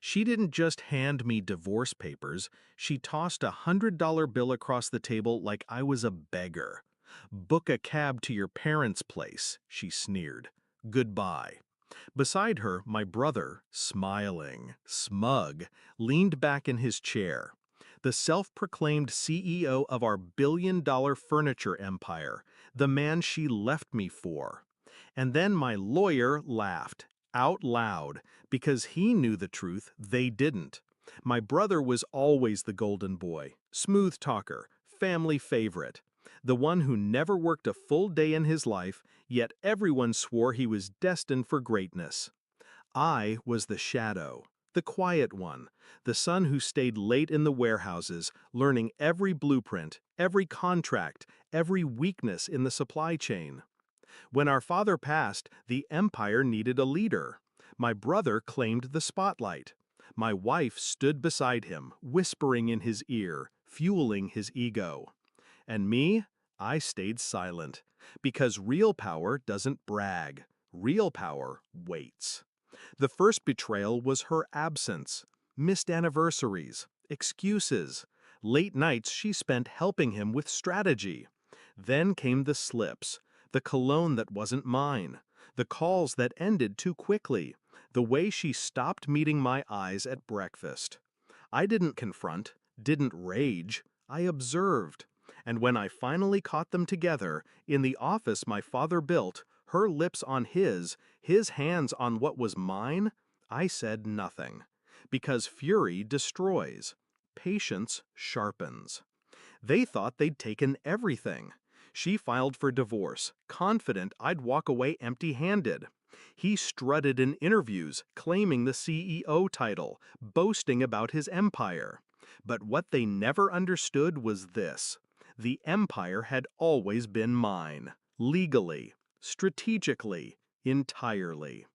She didn't just hand me divorce papers, she tossed $100 bill across the table like I was a beggar. "Book a cab to your parents' place," she sneered. "Goodbye." Beside her, my brother, smiling, smug, leaned back in his chair. The self-proclaimed CEO of our billion-dollar furniture empire, the man she left me for. And then my lawyer laughed, out loud, because he knew the truth, they didn't. My brother was always the golden boy, smooth talker, family favorite, the one who never worked a full day in his life, yet everyone swore he was destined for greatness. I was the shadow, the quiet one, the son who stayed late in the warehouses, learning every blueprint, every contract, every weakness in the supply chain. When our father passed, the empire needed a leader. My brother claimed the spotlight. My wife stood beside him, whispering in his ear, fueling his ego. And me, I stayed silent, because real power doesn't brag. Real power waits. The first betrayal was her absence, missed anniversaries, excuses, late nights she spent helping him with strategy. Then came the slips, the cologne that wasn't mine, the calls that ended too quickly, the way she stopped meeting my eyes at breakfast. I didn't confront, didn't rage, I observed. And when I finally caught them together, in the office my father built, her lips on his hands on what was mine, I said nothing. Because fury destroys. Patience sharpens. They thought they'd taken everything. She filed for divorce, confident I'd walk away empty-handed. He strutted in interviews, claiming the CEO title, boasting about his empire. But what they never understood was this. The empire had always been mine, legally, strategically, entirely.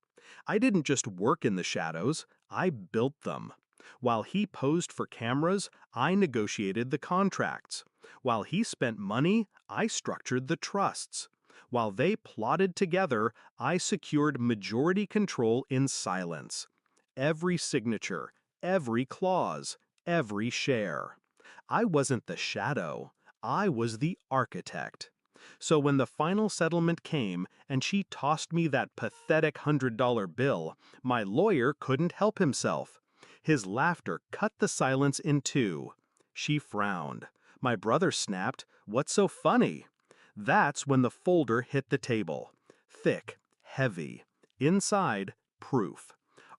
I didn't just work in the shadows, I built them. While he posed for cameras, I negotiated the contracts. While he spent money, I structured the trusts. While they plotted together, I secured majority control in silence. Every signature, every clause, every share. I wasn't the shadow, I was the architect. So when the final settlement came and she tossed me that pathetic $100 bill, my lawyer couldn't help himself. His laughter cut the silence in two. She frowned. My brother snapped, "What's so funny?" That's when the folder hit the table. Thick, heavy. Inside, proof.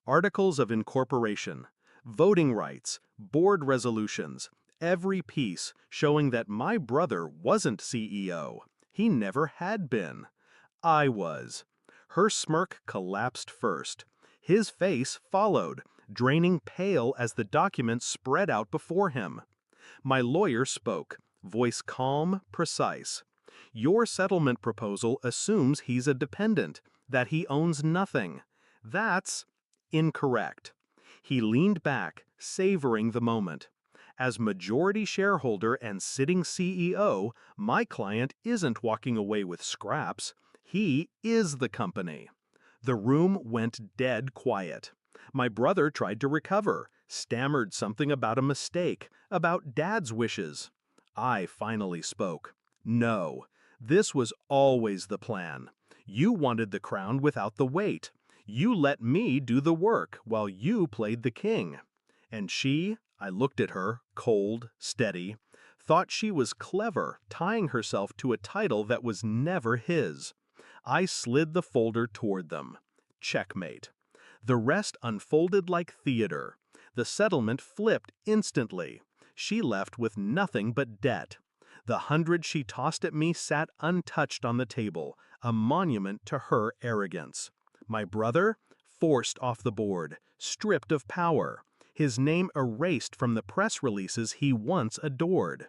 Articles of incorporation, voting rights, board resolutions, every piece showing that my brother wasn't CEO. He never had been. I was. Her smirk collapsed first. His face followed, draining pale as the document spread out before him. My lawyer spoke, voice calm, precise. "Your settlement proposal assumes he's a dependent, that he owns nothing. That's incorrect." He leaned back, savoring the moment. As majority shareholder and sitting CEO, my client isn't walking away with scraps. He is the company. The room went dead quiet. My brother tried to recover, stammered something about a mistake, about Dad's wishes. I finally spoke. "No, this was always the plan. You wanted the crown without the weight. You let me do the work while you played the king." And she, I looked at her, cold, steady, thought she was clever, tying herself to a title that was never his. I slid the folder toward them. Checkmate. The rest unfolded like theater. The settlement flipped instantly. She left with nothing but debt. The $100 she tossed at me sat untouched on the table, a monument to her arrogance. My brother, forced off the board, stripped of power, his name erased from the press releases he once adored.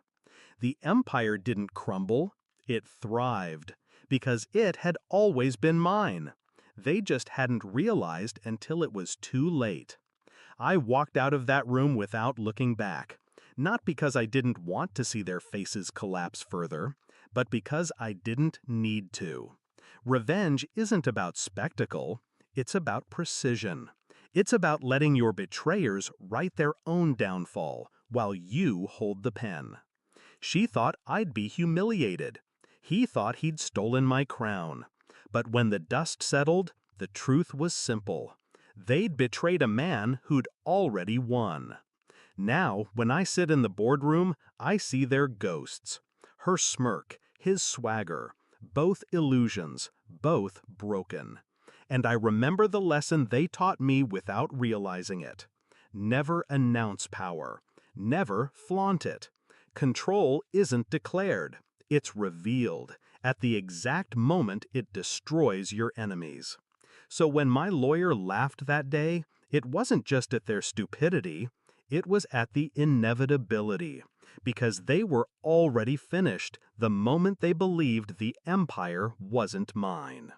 The empire didn't crumble, it thrived, because it had always been mine. They just hadn't realized until it was too late. I walked out of that room without looking back, not because I didn't want to see their faces collapse further, but because I didn't need to. Revenge isn't about spectacle, it's about precision. It's about letting your betrayers write their own downfall while you hold the pen. She thought I'd be humiliated. He thought he'd stolen my crown. But when the dust settled, the truth was simple. They'd betrayed a man who'd already won. Now, when I sit in the boardroom, I see their ghosts. Her smirk, his swagger, both illusions, both broken. And I remember the lesson they taught me without realizing it. Never announce power. Never flaunt it. Control isn't declared. It's revealed at the exact moment it destroys your enemies. So when my lawyer laughed that day, it wasn't just at their stupidity, it was at the inevitability, because they were already finished the moment they believed the empire wasn't mine.